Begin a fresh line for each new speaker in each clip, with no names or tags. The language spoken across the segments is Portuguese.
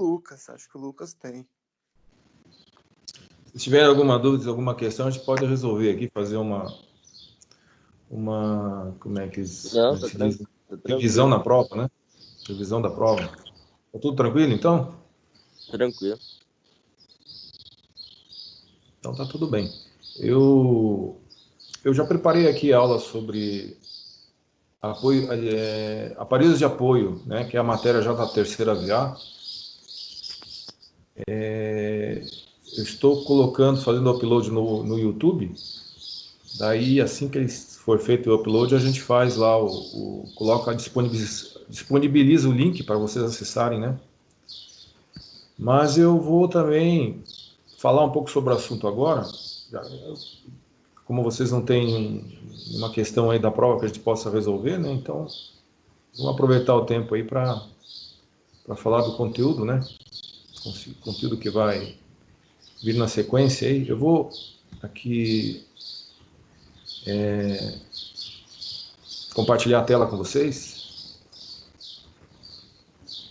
Lucas, acho que o Lucas tem.
Se tiver alguma dúvida, alguma questão, a gente pode resolver aqui, fazer uma como é que se diz? Revisão na prova, né? Revisão da prova. Tá tudo tranquilo, então?
Tranquilo.
Então tá tudo bem. Eu já preparei aqui a aula sobre apoio, aparelhos de apoio, né? Que é a matéria já da terceira VA. Eu estou fazendo upload no YouTube. Daí, assim que for feito o upload, a gente faz lá disponibiliza o link para vocês acessarem, né? Mas eu vou também falar um pouco sobre o assunto agora. Como vocês não têm uma questão aí da prova que a gente possa resolver, né? Então, vamos aproveitar o tempo aí para falar do conteúdo, né? Conteúdo que vai vir na sequência aí. Eu vou aqui compartilhar a tela com vocês.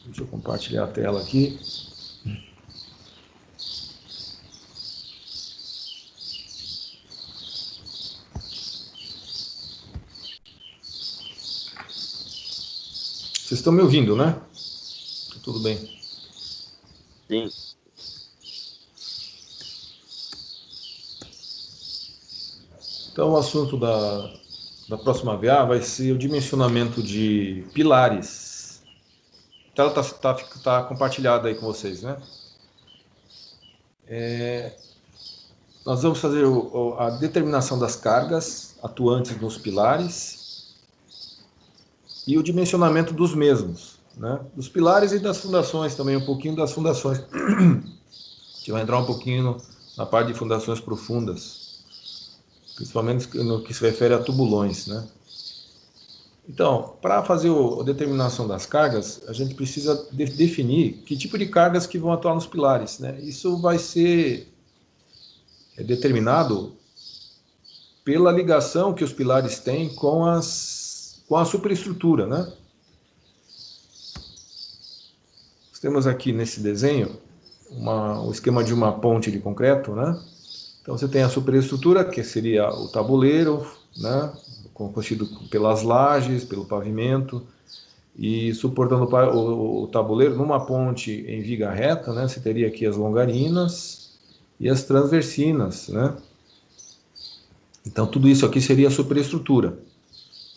Deixa eu compartilhar a tela aqui. Vocês estão me ouvindo, né? Tudo bem.
Sim.
Então, o assunto da próxima VA vai ser o dimensionamento de pilares. A tela tá compartilhada aí com vocês, né? Nós vamos fazer a determinação das cargas atuantes nos pilares e o dimensionamento dos mesmos, né? Dos pilares e das fundações também, um pouquinho das fundações. A gente vai entrar um pouquinho na parte de fundações profundas, principalmente no que se refere a tubulões, né? Então, para fazer a determinação das cargas, a gente precisa definir que tipo de cargas que vão atuar nos pilares, né? Isso vai ser determinado pela ligação que os pilares têm com a superestrutura, né? Temos aqui nesse desenho o esquema de uma ponte de concreto, né? Então você tem a superestrutura, que seria o tabuleiro, né? Constituído pelas lajes, pelo pavimento, e suportando o tabuleiro numa ponte em viga reta, né? Você teria aqui as longarinas e as transversinas, né? Então tudo isso aqui seria a superestrutura.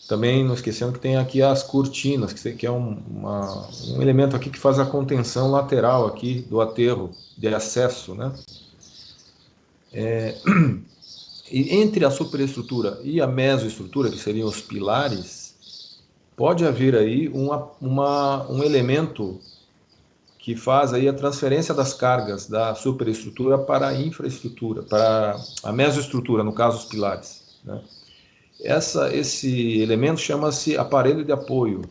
Também não esquecendo que tem aqui as cortinas, que é um elemento aqui que faz a contenção lateral aqui do aterro de acesso, né? E entre a superestrutura e a mesoestrutura, que seriam os pilares, pode haver aí um elemento que faz aí a transferência das cargas da superestrutura para a infraestrutura, para a mesoestrutura, no caso os pilares, né? Esse elemento chama-se aparelho de apoio,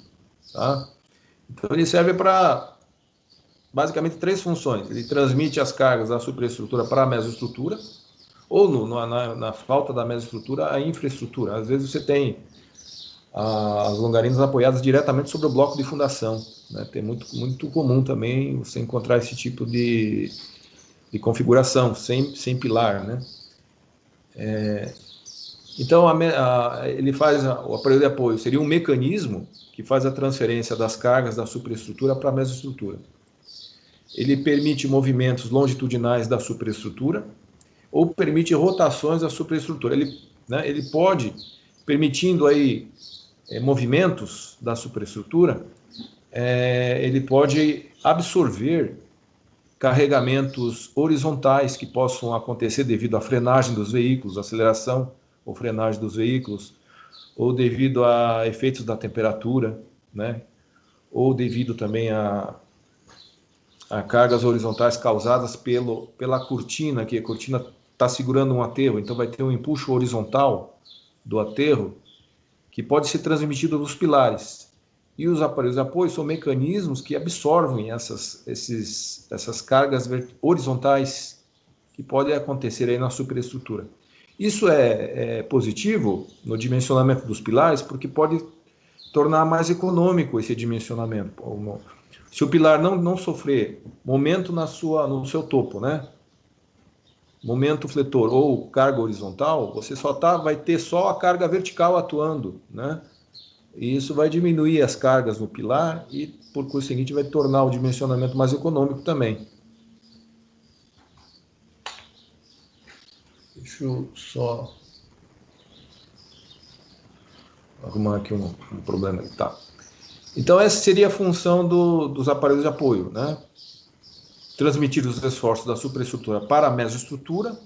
tá? Então ele serve para basicamente três funções. Ele transmite as cargas da superestrutura para a mesoestrutura, ou na falta da mesoestrutura, a infraestrutura. Às vezes você tem as longarinas apoiadas diretamente sobre o bloco de fundação, né? É muito comum também você encontrar esse tipo de configuração, sem pilar, né? Então, ele faz o aparelho de apoio, seria um mecanismo que faz a transferência das cargas da superestrutura para a mesoestrutura. Ele permite movimentos longitudinais da superestrutura ou permite rotações da superestrutura. Ele pode, permitindo aí movimentos da superestrutura, ele pode absorver carregamentos horizontais que possam acontecer devido à frenagem dos veículos, aceleração ou frenagem dos veículos, ou devido a efeitos da temperatura, né? Ou devido também a cargas horizontais causadas pela cortina, que a cortina está segurando um aterro, então vai ter um empuxo horizontal do aterro que pode ser transmitido nos pilares. E os aparelhos de apoio são mecanismos que absorvem essas cargas horizontais que podem acontecer aí na superestrutura. Isso é positivo no dimensionamento dos pilares, porque pode tornar mais econômico esse dimensionamento. Se o pilar não sofrer momento no seu topo, né? Momento fletor ou carga horizontal, você vai ter só a carga vertical atuando, né? E isso vai diminuir as cargas no pilar e, por conseguinte, vai tornar o dimensionamento mais econômico também. Deixa eu só arrumar aqui um problema. Tá. Então, essa seria a função dos aparelhos de apoio, né? Transmitir os esforços da superestrutura para a mesoestrutura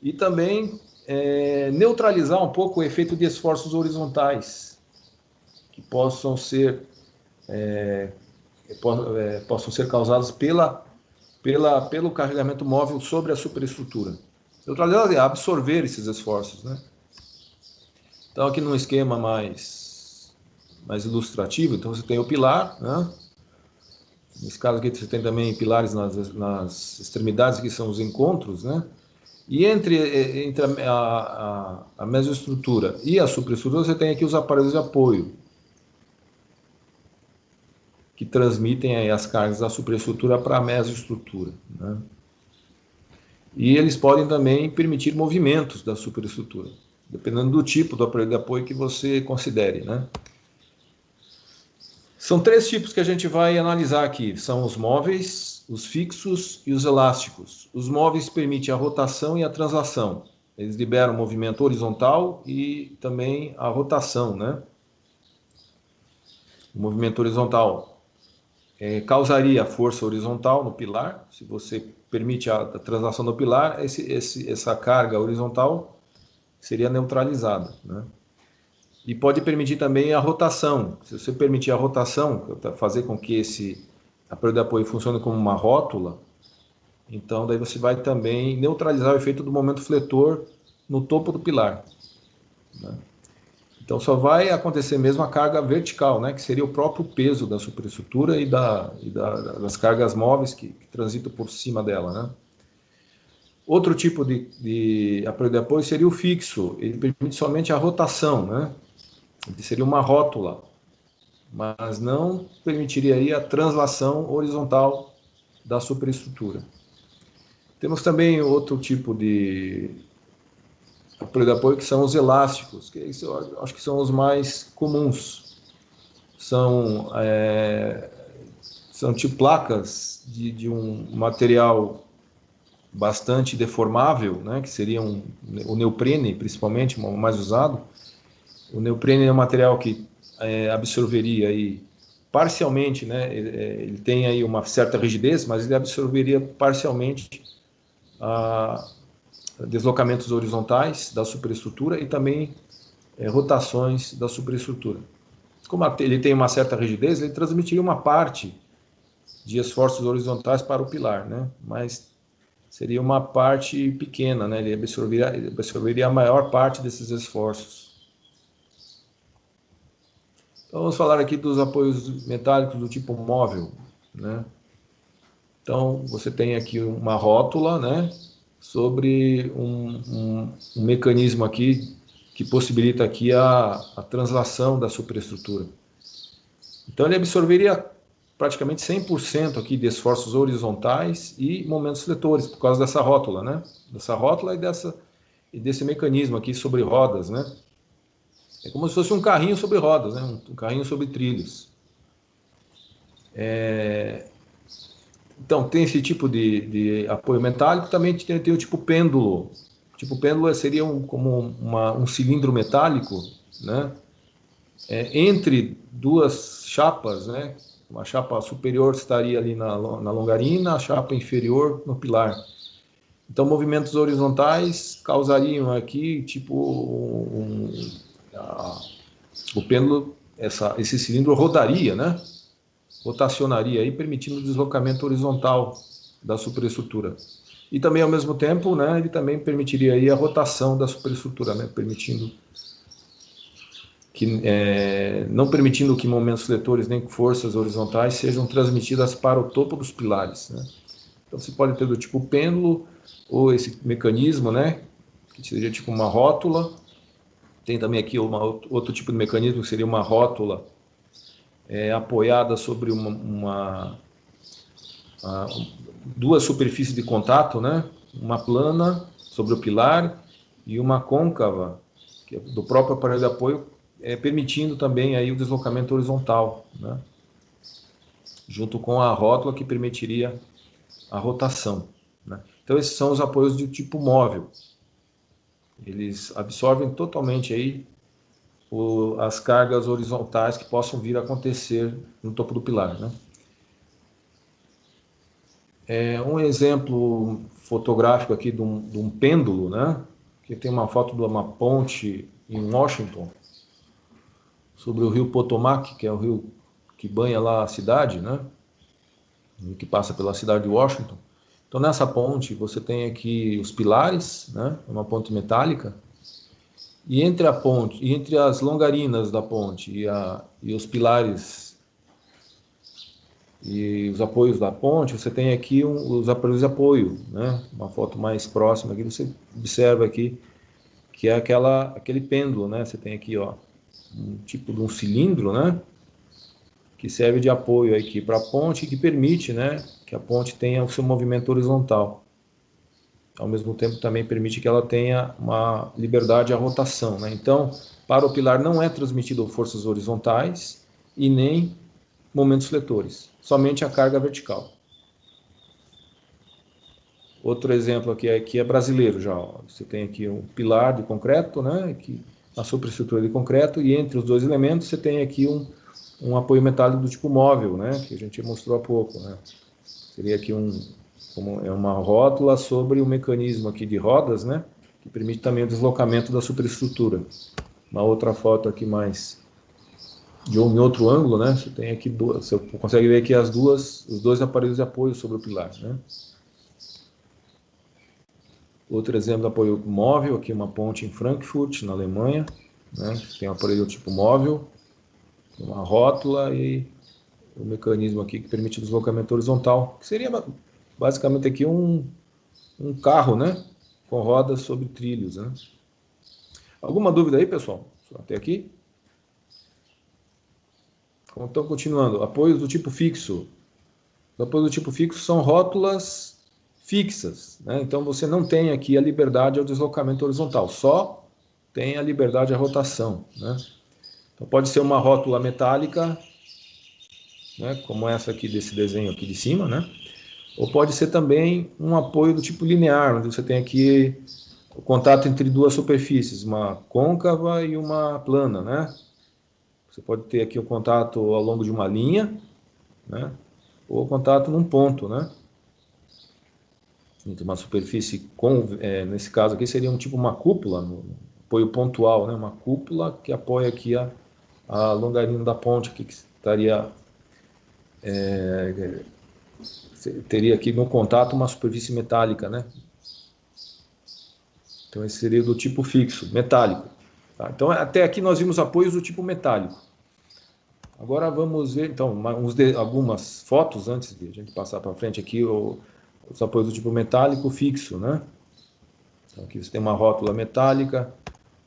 e também neutralizar um pouco o efeito de esforços horizontais que possam ser causados pelo carregamento móvel sobre a superestrutura. Neutralizar é absorver esses esforços, né? Então, aqui num esquema mais ilustrativo, então você tem o pilar, né? Nesse caso aqui você tem também pilares nas extremidades, que são os encontros, né? E entre a mesoestrutura e a superestrutura, você tem aqui os aparelhos de apoio, que transmitem aí as cargas da superestrutura para a mesoestrutura, né? E eles podem também permitir movimentos da superestrutura, dependendo do tipo do aparelho de apoio que você considere, né? São 3 tipos que a gente vai analisar aqui, são os móveis, os fixos e os elásticos. Os móveis permitem a rotação e a translação. Eles liberam o movimento horizontal e também a rotação, né? O movimento horizontal causaria força horizontal no pilar. Se você permite a translação do pilar, essa carga horizontal seria neutralizada, né? E pode permitir também a rotação. Se você permitir a rotação, fazer com que esse aparelho de apoio funcione como uma rótula, então daí você vai também neutralizar o efeito do momento fletor no topo do pilar, né? Então só vai acontecer mesmo a carga vertical, né, que seria o próprio peso da superestrutura e das cargas móveis que transitam por cima dela, né? Outro tipo de aparelho de apoio seria o fixo. Ele permite somente a rotação, né? Ele seria uma rótula, mas não permitiria aí a translação horizontal da superestrutura. Temos também outro tipo de aparelho de apoio, que são os elásticos, que eu acho que são os mais comuns. São tipo placas de um material bastante deformável, né, que seria o neoprene, principalmente, o mais usado. O neoprene é um material que absorveria aí parcialmente, né, ele tem aí uma certa rigidez, mas ele absorveria parcialmente deslocamentos horizontais da superestrutura e também rotações da superestrutura. Como ele tem uma certa rigidez, ele transmitiria uma parte de esforços horizontais para o pilar, né? Mas seria uma parte pequena, né? Ele absorveria a maior parte desses esforços. Então, vamos falar aqui dos apoios metálicos do tipo móvel, né? Então, você tem aqui uma rótula, né, sobre um mecanismo aqui que possibilita aqui a translação da superestrutura. Então, ele absorveria praticamente 100% aqui de esforços horizontais e momentos fletores, por causa dessa rótula, né? Dessa rótula e desse mecanismo aqui sobre rodas, né? É como se fosse um carrinho sobre rodas, né? Um carrinho sobre trilhos. Então, tem esse tipo de apoio metálico, também tem o tipo pêndulo. O tipo pêndulo seria como um cilindro metálico, né? Entre duas chapas, né? Uma chapa superior estaria ali na longarina, a chapa inferior no pilar. Então, movimentos horizontais causariam aqui, tipo, o pêndulo, esse cilindro rodaria, né? Rotacionaria aí, permitindo o deslocamento horizontal da superestrutura. E também, ao mesmo tempo, né, ele também permitiria aí a rotação da superestrutura, né, não permitindo que momentos fletores nem forças horizontais sejam transmitidas para o topo dos pilares, né. Então, você pode ter do tipo pêndulo, ou esse mecanismo, né, que seria tipo uma rótula. Tem também aqui outro tipo de mecanismo, que seria uma rótula apoiada sobre duas superfícies de contato, né? Uma plana sobre o pilar e uma côncava, que é do próprio aparelho de apoio, permitindo também aí o deslocamento horizontal, né? Junto com a rótula que permitiria a rotação, né? Então esses são os apoios de tipo móvel. Eles absorvem totalmente aí as cargas horizontais que possam vir a acontecer no topo do pilar, né? Um exemplo fotográfico aqui de um pêndulo, né? Que tem uma foto de uma ponte em Washington, sobre o rio Potomac, que é o rio que banha lá a cidade, né? Que passa pela cidade de Washington. Então nessa ponte você tem aqui os pilares, né? Uma ponte metálica. E entre a ponte, entre as longarinas da ponte e os pilares e os apoios da ponte, você tem aqui os apoios de apoio, né? Uma foto mais próxima aqui, você observa aqui que é aquele pêndulo, né? Você tem aqui, ó, um tipo de um cilindro, né? Que serve de apoio aqui para a ponte, que permite, né? Que a ponte tenha o seu movimento horizontal. Ao mesmo tempo também permite que ela tenha uma liberdade à rotação, né? Então, para o pilar não é transmitido forças horizontais e nem momentos fletores, somente a carga vertical. Outro exemplo aqui é brasileiro já, ó. Você tem aqui um pilar de concreto, né? Aqui, a superestrutura de concreto, e entre os dois elementos você tem aqui um apoio metálico do tipo móvel, né? Que a gente mostrou há pouco, né? Seria aqui uma rótula sobre o mecanismo aqui de rodas, né? Que permite também o deslocamento da superestrutura. Uma outra foto aqui mais em outro ângulo, né? Você tem aqui você consegue ver aqui os dois aparelhos de apoio sobre o pilar, né? Outro exemplo de apoio móvel, aqui uma ponte em Frankfurt, na Alemanha, né? Tem um aparelho tipo móvel, uma rótula e o mecanismo aqui que permite o deslocamento horizontal, que seria basicamente aqui um carro, né? Com rodas sobre trilhos, né? Alguma dúvida aí, pessoal? Até aqui? Então, continuando. Apoios do tipo fixo. Os apoios do tipo fixo são rótulas fixas, né? Então, você não tem aqui a liberdade ao deslocamento horizontal, só tem a liberdade à rotação, né? Então, pode ser uma rótula metálica, né? Como essa aqui desse desenho aqui de cima, né? Ou pode ser também um apoio do tipo linear, onde você tem aqui o contato entre duas superfícies, uma côncava e uma plana, né? Você pode ter aqui o contato ao longo de uma linha, né? Ou o contato num ponto, né? Entre uma superfície, nesse caso aqui seria tipo uma cúpula, um apoio pontual, né? Uma cúpula que apoia aqui a longarina da ponte, que estaria teria aqui no contato uma superfície metálica, né? Então esse seria do tipo fixo, metálico. Tá? Então até aqui nós vimos apoios do tipo metálico. Agora vamos ver então algumas fotos antes de a gente passar para frente aqui os apoios do tipo metálico fixo, né? Então aqui você tem uma rótula metálica,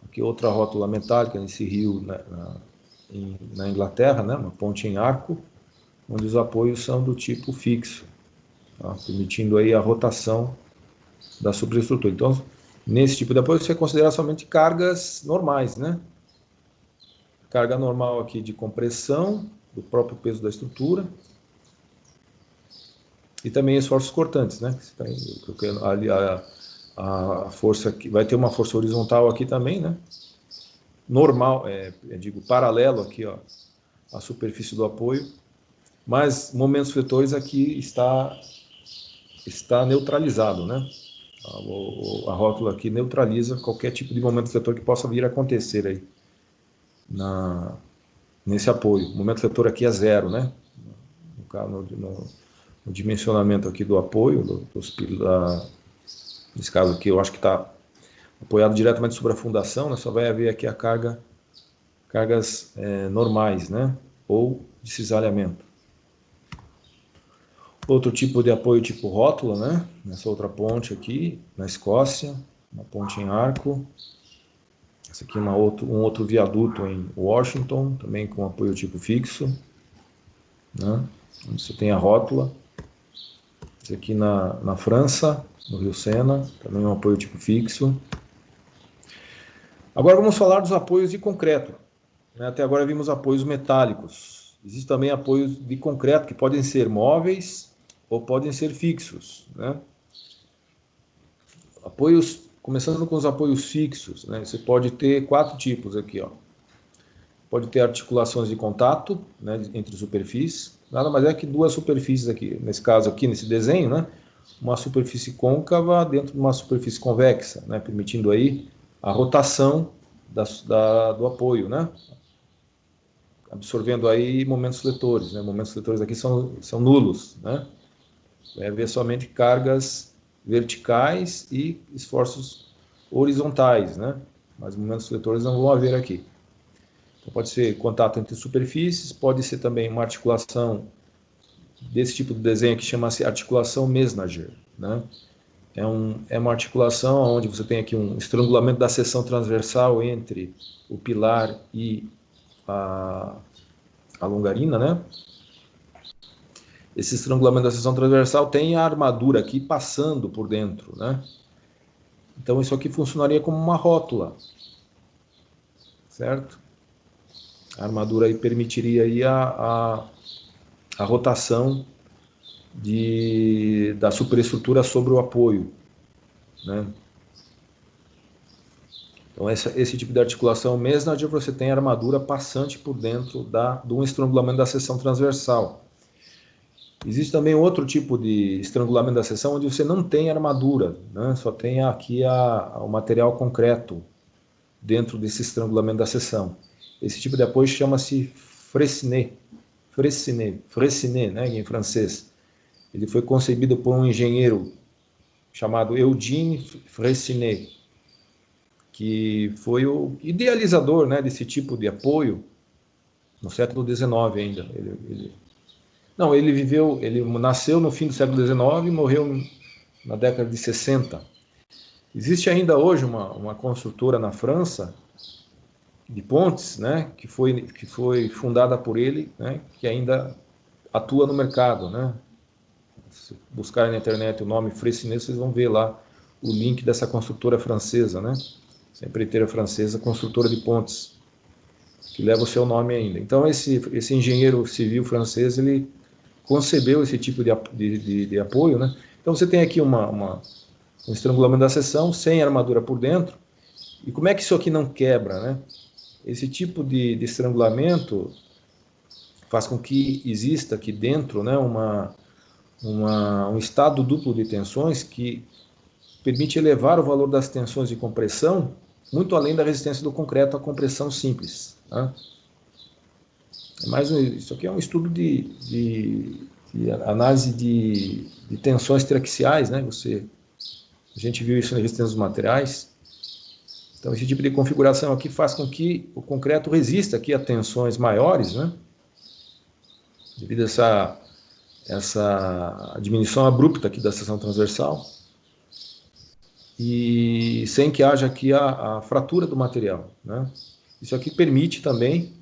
aqui outra rótula metálica nesse rio na Inglaterra, né? Uma ponte em arco, onde os apoios são do tipo fixo, tá? Permitindo aí a rotação da superestrutura. Então, nesse tipo de apoio você considera somente cargas normais, né? Carga normal aqui de compressão do próprio peso da estrutura e também esforços cortantes, né? Porque ali a força aqui vai ter uma força horizontal aqui também, né? Normal, eu digo paralelo aqui, ó, à superfície do apoio, mas momentos fletores aqui está neutralizado, né? A rótula aqui neutraliza qualquer tipo de momento fletor que possa vir a acontecer aí nesse apoio. O momento fletor aqui é zero, né? No dimensionamento aqui do apoio, nesse caso aqui eu acho que está apoiado diretamente sobre a fundação, né? Só vai haver aqui cargas normais, né? Ou de cisalhamento. Outro tipo de apoio tipo rótula, né? Nessa outra ponte aqui, na Escócia, uma ponte em arco. Essa aqui é um outro viaduto em Washington, também com apoio tipo fixo. né? Você tem a rótula. Esse aqui na França, no Rio Sena, também é um apoio tipo fixo. Agora vamos falar dos apoios de concreto. Até agora vimos apoios metálicos. Existem também apoios de concreto, que podem ser móveis ou podem ser fixos, né? Apoios, começando com os apoios fixos, né? Você pode ter 4 tipos aqui, ó. Pode ter articulações de contato, né, entre superfícies. Nada mais é que 2 superfícies aqui. Nesse caso aqui, nesse desenho, né? Uma superfície côncava dentro de uma superfície convexa, né? Permitindo aí a rotação do apoio, né? Absorvendo aí momentos fletores, né? Momentos fletores aqui são nulos, né? Vai haver somente cargas verticais e esforços horizontais, né? Mas momentos fletores não vão haver aqui. Então, pode ser contato entre superfícies, pode ser também uma articulação desse tipo de desenho que chama-se articulação Mesnager, né? É uma articulação onde você tem aqui um estrangulamento da seção transversal entre o pilar e a longarina, né? Esse estrangulamento da seção transversal tem a armadura aqui passando por dentro, né? Então isso aqui funcionaria como uma rótula, certo? A armadura aí permitiria aí a rotação da superestrutura sobre o apoio, né? Então esse tipo de articulação mesmo, onde você tem a armadura passante por dentro de um estrangulamento da seção transversal. Existe também outro tipo de estrangulamento da seção onde você não tem armadura, né? Só tem aqui o material concreto dentro desse estrangulamento da seção. Esse tipo de apoio chama-se Freycinet, né, em francês. Ele foi concebido por um engenheiro chamado Eugène Freycinet, que foi o idealizador, né, desse tipo de apoio no século XIX ainda. Ele nasceu no fim do século XIX e morreu na década de 60. Existe ainda hoje uma construtora na França de pontes, né, que foi fundada por ele, né, que ainda atua no mercado, né? Se buscarem na internet o nome Freycinet, vocês vão ver lá o link dessa construtora francesa, né? Essa empreiteira francesa, construtora de pontes, que leva o seu nome ainda. Então esse engenheiro civil francês, ele concebeu esse tipo de apoio, né? Então você tem aqui um estrangulamento da seção sem armadura por dentro. E como é que isso aqui não quebra, né? Esse tipo de estrangulamento faz com que exista aqui dentro, né, um estado duplo de tensões que permite elevar o valor das tensões de compressão muito além da resistência do concreto à compressão simples, tá? Isso aqui é um estudo de análise de tensões triaxiais, né? A gente viu isso na resistência dos materiais. Então, esse tipo de configuração aqui faz com que o concreto resista aqui a tensões maiores, né? Devido a essa diminuição abrupta aqui da seção transversal, e sem que haja aqui a fratura do material, né? Isso aqui permite também,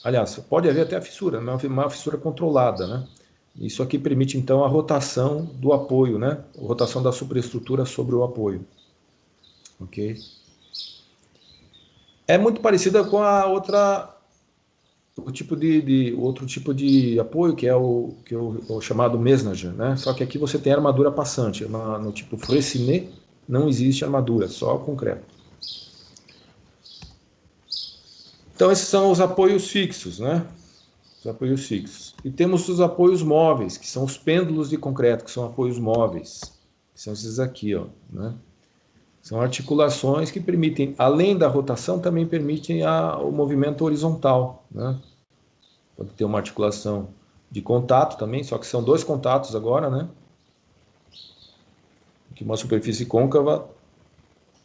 aliás, pode haver até a fissura, mas uma fissura controlada, né? Isso aqui permite então a rotação do apoio, né? A rotação da superestrutura sobre o apoio. Ok? É muito parecida com outro tipo de apoio, que é o chamado Mesnager, né? Só que aqui você tem armadura passante. No tipo Freycinet não existe armadura, só concreto. Então esses são os apoios fixos, né? Os apoios fixos. E temos os apoios móveis, que são os pêndulos de concreto, que são apoios móveis, que são esses aqui, ó, né? São articulações que permitem, além da rotação, também permitem o movimento horizontal, né? Pode ter uma articulação de contato também, só que são 2 contatos agora, né? Aqui uma superfície côncava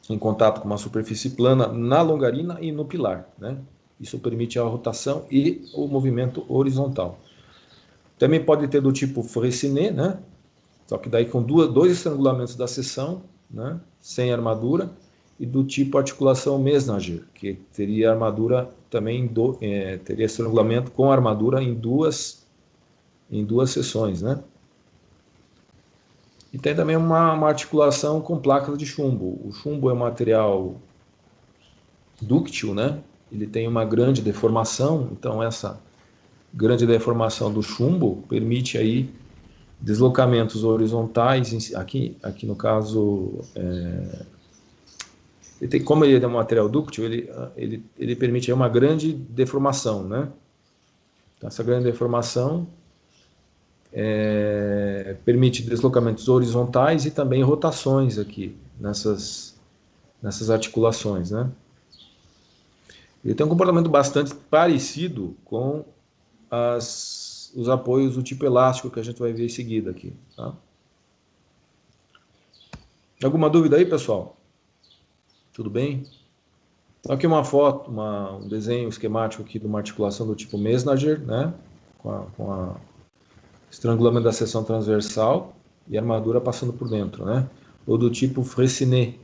em contato com uma superfície plana na longarina e no pilar, né? Isso permite a rotação e o movimento horizontal. Também pode ter do tipo Freycinet, né? Só que daí com 2 estrangulamentos da seção, né? Sem armadura, e do tipo articulação Mesnager, que teria armadura também teria estrangulamento com armadura em duas seções, né? E tem também uma articulação com placas de chumbo. O chumbo é um material dúctil, né? Ele tem uma grande deformação, então essa grande deformação do chumbo permite aí deslocamentos horizontais. Aqui no caso, como ele é um material dúctil, ele permite aí uma grande deformação, né? Então, essa grande deformação permite deslocamentos horizontais e também rotações aqui nessas articulações, né? Ele tem um comportamento bastante parecido com os apoios do tipo elástico que a gente vai ver em seguida aqui, tá? Alguma dúvida aí, pessoal? Tudo bem? Então, aqui uma foto, um desenho esquemático aqui de uma articulação do tipo Mesnager, né? Com a estrangulamento da seção transversal e armadura passando por dentro, né? Ou do tipo Freycinet,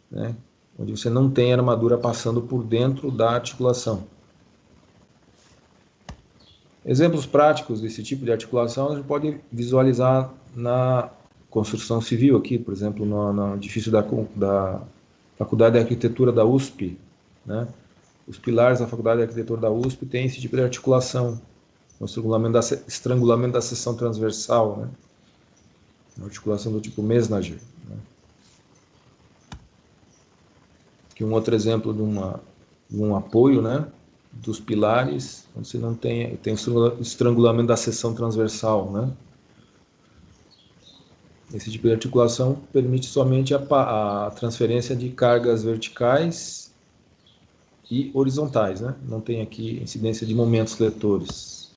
né? Onde você não tem armadura passando por dentro da articulação. Exemplos práticos desse tipo de articulação a gente pode visualizar na construção civil aqui, por exemplo, no edifício da Faculdade de Arquitetura da USP, né? Os pilares da Faculdade de Arquitetura da USP têm esse tipo de articulação, o estrangulamento da seção transversal, né? Uma articulação do tipo Mesnager, né? Aqui um outro exemplo de um apoio, né, dos pilares, onde você não tem estrangulamento da seção transversal, né? Esse tipo de articulação permite somente a transferência de cargas verticais e horizontais, né? Não tem aqui incidência de momentos fletores.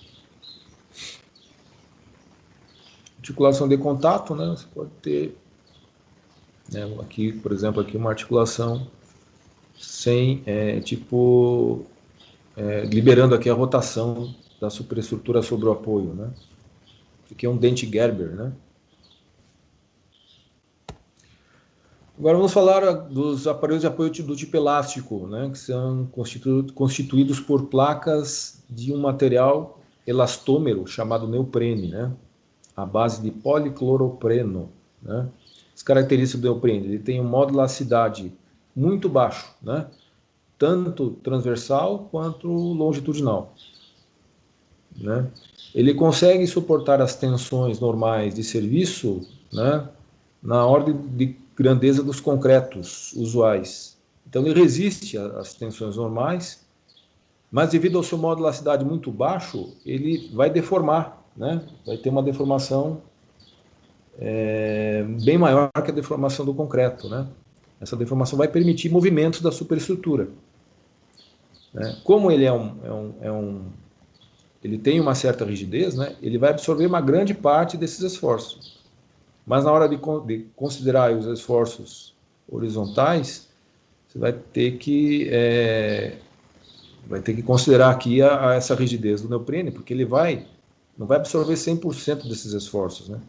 Articulação de contato, né? Você pode ter, né, aqui, por exemplo, aqui uma articulação sem, liberando aqui a rotação da superestrutura sobre o apoio, né? Aqui é um dente Gerber, né? Agora vamos falar dos aparelhos de apoio do tipo elástico, né? Que são constituídos por placas de um material elastômero chamado neoprene, né? À base de policloropreno, né? As características do neoprene: ele tem um modo de elasticidade muito baixo, né? Tanto transversal quanto longitudinal, né? Ele consegue suportar as tensões normais de serviço, né, na ordem de grandeza dos concretos usuais. Então ele resiste às tensões normais, mas devido ao seu modo de elasticidade muito baixo, ele vai deformar, né? Vai ter uma deformação bem maior que a deformação do concreto, né? Essa deformação vai permitir movimentos da superestrutura, né? Como ele ele tem uma certa rigidez, né? Ele vai absorver uma grande parte desses esforços. Mas na hora de considerar os esforços horizontais, você vai ter que considerar aqui essa rigidez do neoprene, porque ele não vai absorver 100% desses esforços, né?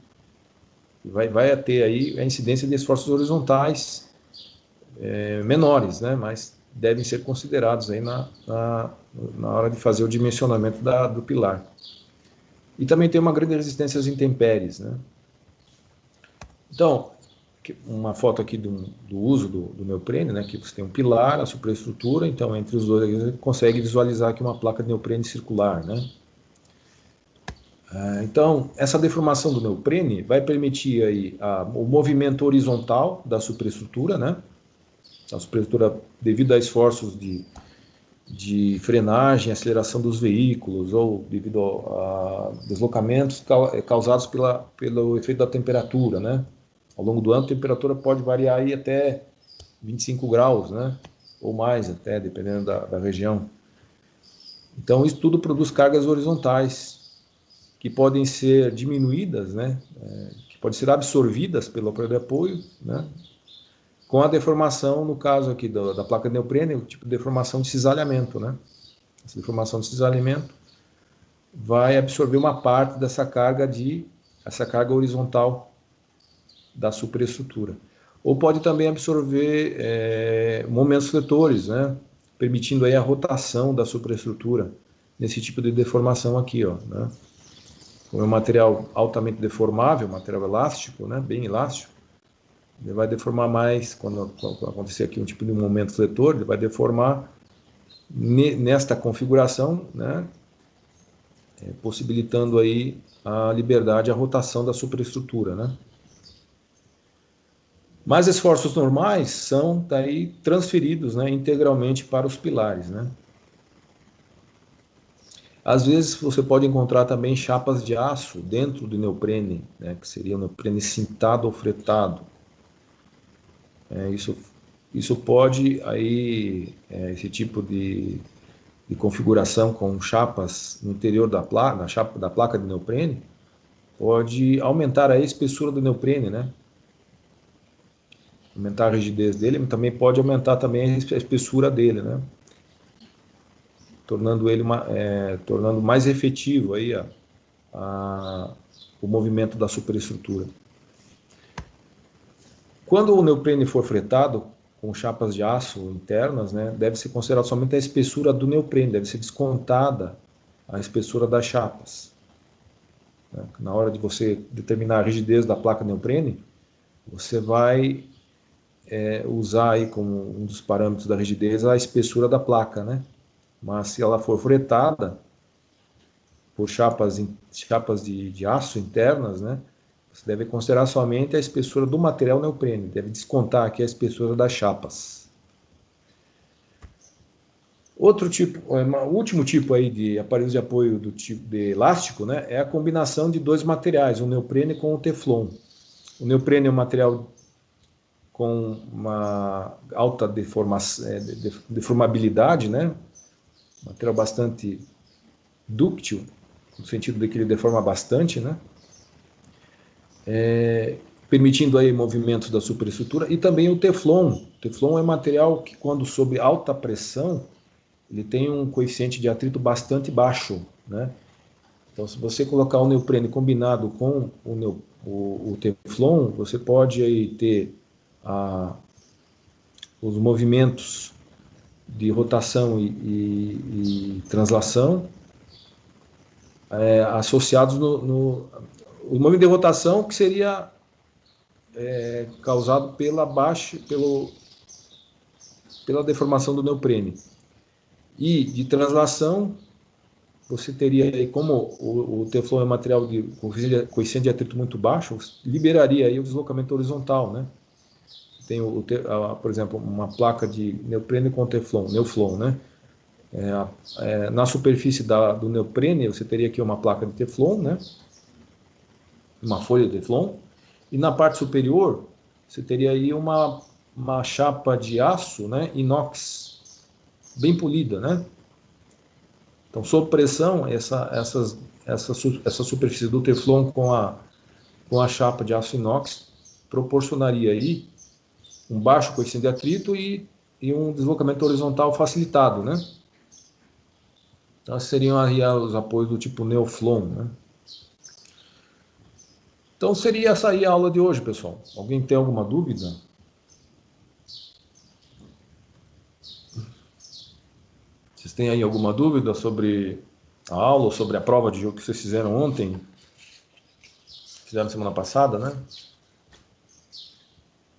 Vai ter aí a incidência de esforços horizontais menores, né? Mas devem ser considerados aí na hora de fazer o dimensionamento do pilar. E também tem uma grande resistência às intempéries, né? Então, uma foto aqui do uso do neoprene, né? Que você tem um pilar, a superestrutura, então entre os dois você consegue visualizar aqui uma placa de neoprene circular, né? Então, essa deformação do neoprene vai permitir aí o movimento horizontal da superestrutura, né? A superestrutura, devido a esforços de frenagem, aceleração dos veículos, ou devido a deslocamentos causados pelo efeito da temperatura, né? Ao longo do ano, a temperatura pode variar aí até 25 graus, né? Ou mais até, dependendo da região. Então, isso tudo produz cargas horizontais, que podem ser diminuídas, né? Que podem ser absorvidas pelo aparelho de apoio, né? Com a deformação, no caso aqui da placa de neoprene, o tipo de deformação de cisalhamento, né? Essa deformação de cisalhamento vai absorver uma parte dessa carga horizontal da superestrutura. Ou pode também absorver momentos fletores, né? permitindo aí a rotação da superestrutura nesse tipo de deformação aqui, ó, né? Como é um material altamente deformável, material elástico, né? Bem elástico, ele vai deformar mais quando acontecer aqui um tipo de momento fletor, ele vai deformar nesta configuração, né? Possibilitando aí a liberdade, a rotação da superestrutura, né? Mas esforços normais são daí transferidos, né, integralmente para os pilares, né? Às vezes você pode encontrar também chapas de aço dentro do neoprene, né, que seria o neoprene cintado ou fretado. Isso pode aí esse tipo de configuração com chapas no interior da placa, na chapa da placa de neoprene, pode aumentar a espessura do neoprene, né? Aumentar a rigidez dele, mas também pode aumentar também a espessura dele, né? Tornando ele tornando mais efetivo aí o movimento da superestrutura. Quando o neoprene for fretado com chapas de aço internas, né, deve ser considerado somente a espessura do neoprene, deve ser descontada a espessura das chapas. Na hora de você determinar a rigidez da placa neoprene, você vai usar aí como um dos parâmetros da rigidez a espessura da placa, né? Mas se ela for fretada por chapas de aço internas, né? Você deve considerar somente a espessura do material neoprene, deve descontar aqui a espessura das chapas. Outro tipo, o último tipo aí de aparelhos de apoio do tipo de elástico, né? É a combinação de dois materiais, o neoprene com o teflon. O neoprene é um material com uma alta deformabilidade, né? Material bastante dúctil, no sentido de que ele deforma bastante, né? Permitindo aí movimentos da superestrutura, e também o teflon. O teflon é material que, quando sob alta pressão, ele tem um coeficiente de atrito bastante baixo, né? Então, se você colocar o neoprene combinado com o teflon, você pode aí ter os movimentos de rotação e translação associados o movimento de rotação que seria causado pela deformação do neoprene. E de translação, você teria aí, como o teflon é um material de coeficiente de atrito muito baixo, liberaria aí o deslocamento horizontal, né? Tem, por exemplo, uma placa de neoprene com teflon, neoflon, né? Na superfície do neoprene, você teria aqui uma placa de teflon, né? Uma folha de teflon, e na parte superior, você teria aí uma chapa de aço, né? Inox, bem polida, né? Então, sob pressão, essa superfície do teflon com a chapa de aço inox proporcionaria aí um baixo coeficiente de atrito e um deslocamento horizontal facilitado, né? Então, seriam aí os apoios do tipo neoflon, né? Então, seria essa aí a aula de hoje, pessoal. Alguém tem alguma dúvida? Vocês têm aí alguma dúvida sobre a aula ou sobre a prova de jogo que vocês fizeram ontem? Fizeram semana passada, né?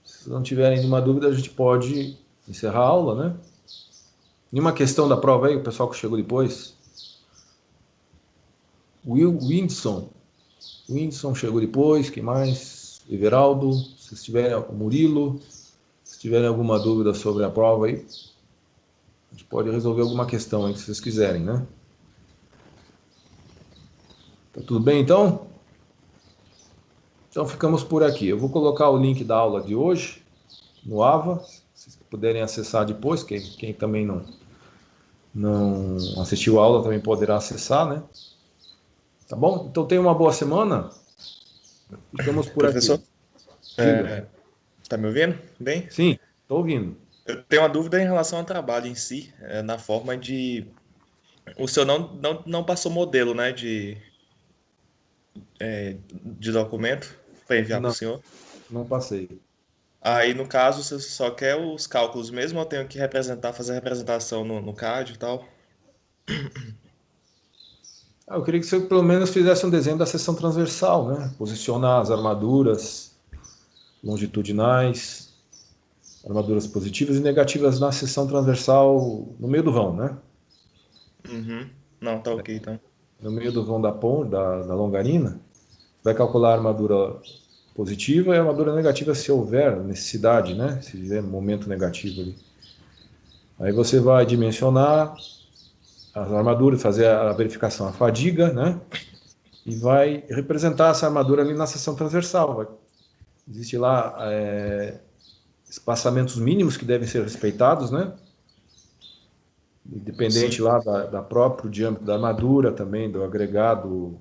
Se não tiverem nenhuma dúvida, a gente pode encerrar a aula, né? Nenhuma questão da prova aí, o pessoal que chegou depois? Windson chegou depois, quem mais? Everaldo, se tiverem, Murilo, se tiverem alguma dúvida sobre a prova aí, a gente pode resolver alguma questão aí que vocês quiserem, né? Tá tudo bem então? Então ficamos por aqui. Eu vou colocar o link da aula de hoje no AVA, se vocês puderem acessar depois, quem também não assistiu a aula também poderá acessar, né? Tá bom? Então tenha uma boa semana. Ficamos por
Professor,
aqui. Diga.
tá me ouvindo? Bem?
Sim, estou ouvindo.
Eu tenho uma dúvida em relação ao trabalho em si, na forma de... O senhor não passou modelo, né, de documento para enviar para o
Não,
senhor?
não passei.
Aí, no caso, você só quer os cálculos mesmo ou eu tenho que representar, fazer a representação no CAD e tal?
Eu queria que você pelo menos fizesse um desenho da seção transversal, né? Posicionar as armaduras longitudinais, armaduras positivas e negativas na seção transversal no meio do vão, né?
Uhum. Não, tá ok, então.
No meio do vão da ponte, da longarina, vai calcular a armadura positiva e a armadura negativa se houver necessidade, né? Se tiver momento negativo ali. Aí você vai dimensionar as armaduras, fazer a verificação, a fadiga, né? E vai representar essa armadura ali na seção transversal. Existe lá espaçamentos mínimos que devem ser respeitados, né?
Sim.
Dependente lá da próprio diâmetro da armadura, também do agregado,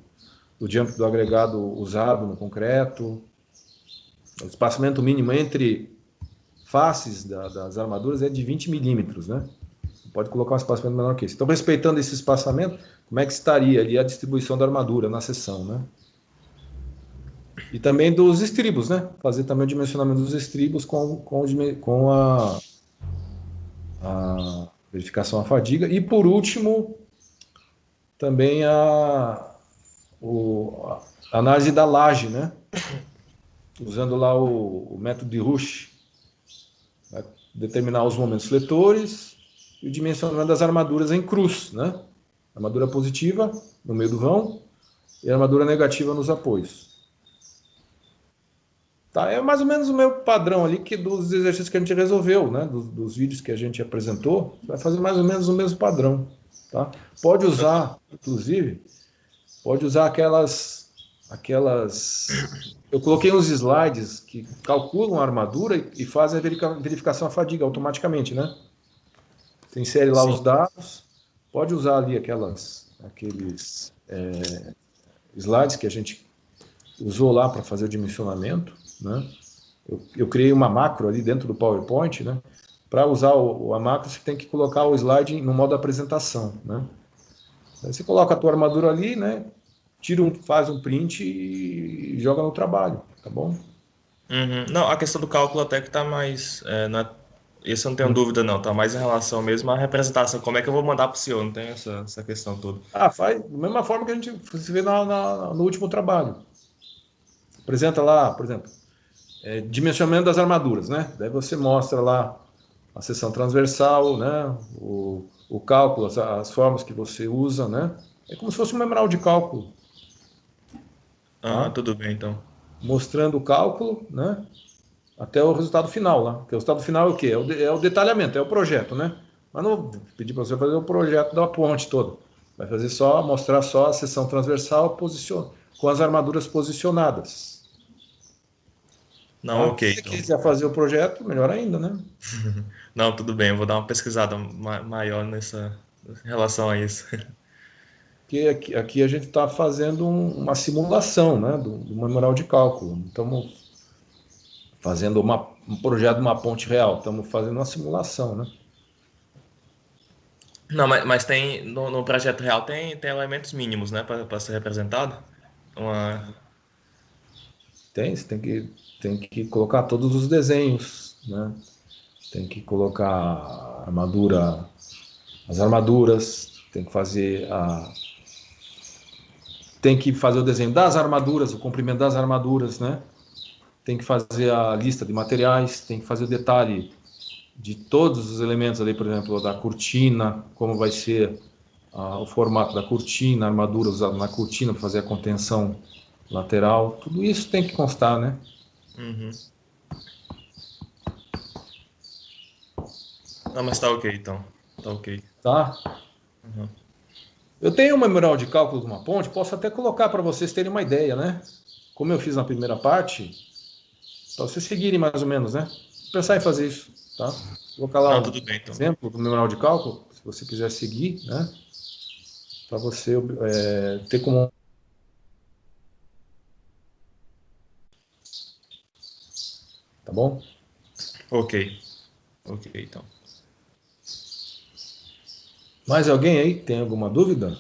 do diâmetro do agregado usado no concreto. O espaçamento mínimo entre faces das armaduras é de 20 milímetros, né? Pode colocar um espaçamento menor que esse. Então, respeitando esse espaçamento, como é que estaria ali a distribuição da armadura na seção, né? E também dos estribos, né? Fazer também o dimensionamento dos estribos com a verificação da fadiga. E, por último, também a análise da laje, né? Usando lá o método de Rush. Vai determinar os momentos fletores e o dimensionamento das armaduras em cruz, né? Armadura positiva no meio do vão e armadura negativa nos apoios. Tá, é mais ou menos o meu padrão ali que dos exercícios que a gente resolveu, né? Dos vídeos que a gente apresentou, vai fazer mais ou menos o mesmo padrão, tá? Pode usar, inclusive, pode usar aquelas. Eu coloquei uns slides que calculam a armadura e fazem a verificação da fadiga automaticamente, né? Você insere lá os
Sim.
dados, pode usar ali aqueles slides que a gente usou lá para fazer o dimensionamento, né? Eu criei uma macro ali dentro do PowerPoint, né? Para usar a macro, você tem que colocar o slide no modo apresentação, né? Aí você coloca a tua armadura ali, né? Faz um print e joga no trabalho, tá bom?
Uhum. Não, a questão do cálculo até que tá mais. Isso eu não tenho dúvida, não. Tá mais em relação mesmo à representação. Como é que eu vou mandar pro senhor? Não tem essa questão toda.
Ah, faz da mesma forma que a gente se vê no último trabalho. Apresenta lá, por exemplo, dimensionamento das armaduras, né? Daí você mostra lá a seção transversal, né? O cálculo, as formas que você usa, né? É como se fosse um memorial de cálculo,
Aham,
tá?
tudo bem, então.
Mostrando o cálculo, né? Até o resultado final lá. Porque o resultado final é o quê? É o detalhamento, é o projeto, né? Mas não vou pedir para você fazer o projeto da ponte toda. Vai fazer mostrar só a seção transversal com as armaduras posicionadas,
Não,
tá?
ok,
Se você
então.
quiser fazer o projeto, melhor ainda, né?
Não, tudo bem. Eu vou dar uma pesquisada maior em relação a isso.
Porque aqui a gente está fazendo uma simulação, né, do memorial de cálculo. Estamos fazendo um projeto de uma ponte real. Estamos fazendo uma simulação, né?
Não, mas tem. No projeto real tem elementos mínimos, né? Para ser representado. Uma...
Você tem que colocar todos os desenhos, né? Tem que colocar as armaduras, tem que fazer o desenho das armaduras, o comprimento das armaduras, né? Tem que fazer a lista de materiais, tem que fazer o detalhe de todos os elementos ali, por exemplo, da cortina, como vai ser o formato da cortina, a armadura usada na cortina para fazer a contenção lateral, tudo isso tem que constar, né?
Uhum. Não, mas tá ok, então. Tá ok.
Tá?
Uhum.
Eu tenho um memorial de cálculo de uma ponte, posso até colocar para vocês terem uma ideia, né? Como eu fiz na primeira parte, para vocês seguirem mais ou menos, né? Vou pensar em fazer isso, tá? Vou colocar lá
Não,
um
tudo bem, então.
exemplo do memorial de cálculo, se você quiser seguir, né? Para você ter como. Tá bom?
Ok. Ok, então.
Mais alguém aí tem alguma dúvida?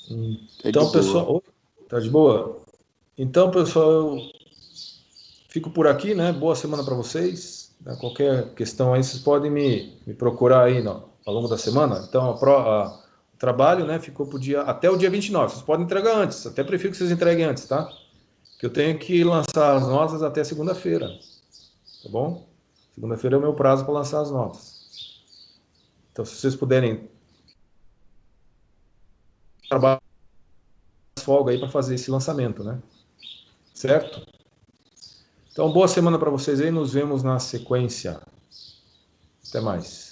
É de
Então,
boa.
pessoal. Oi, tá de boa? Então, pessoal, eu Fico por aqui, né? Boa semana para vocês. Qualquer questão aí, vocês podem me procurar aí ao longo da semana. Então, o trabalho, né, ficou até o dia 29. Vocês podem entregar antes, até prefiro que vocês entreguem antes, tá? Que eu tenho que lançar as notas até segunda-feira, tá bom? Segunda-feira é o meu prazo para lançar as notas. Então, se vocês puderem trabalhar folga aí para fazer esse lançamento, né? Certo? Então, boa semana para vocês aí. Nos vemos na sequência. Até mais.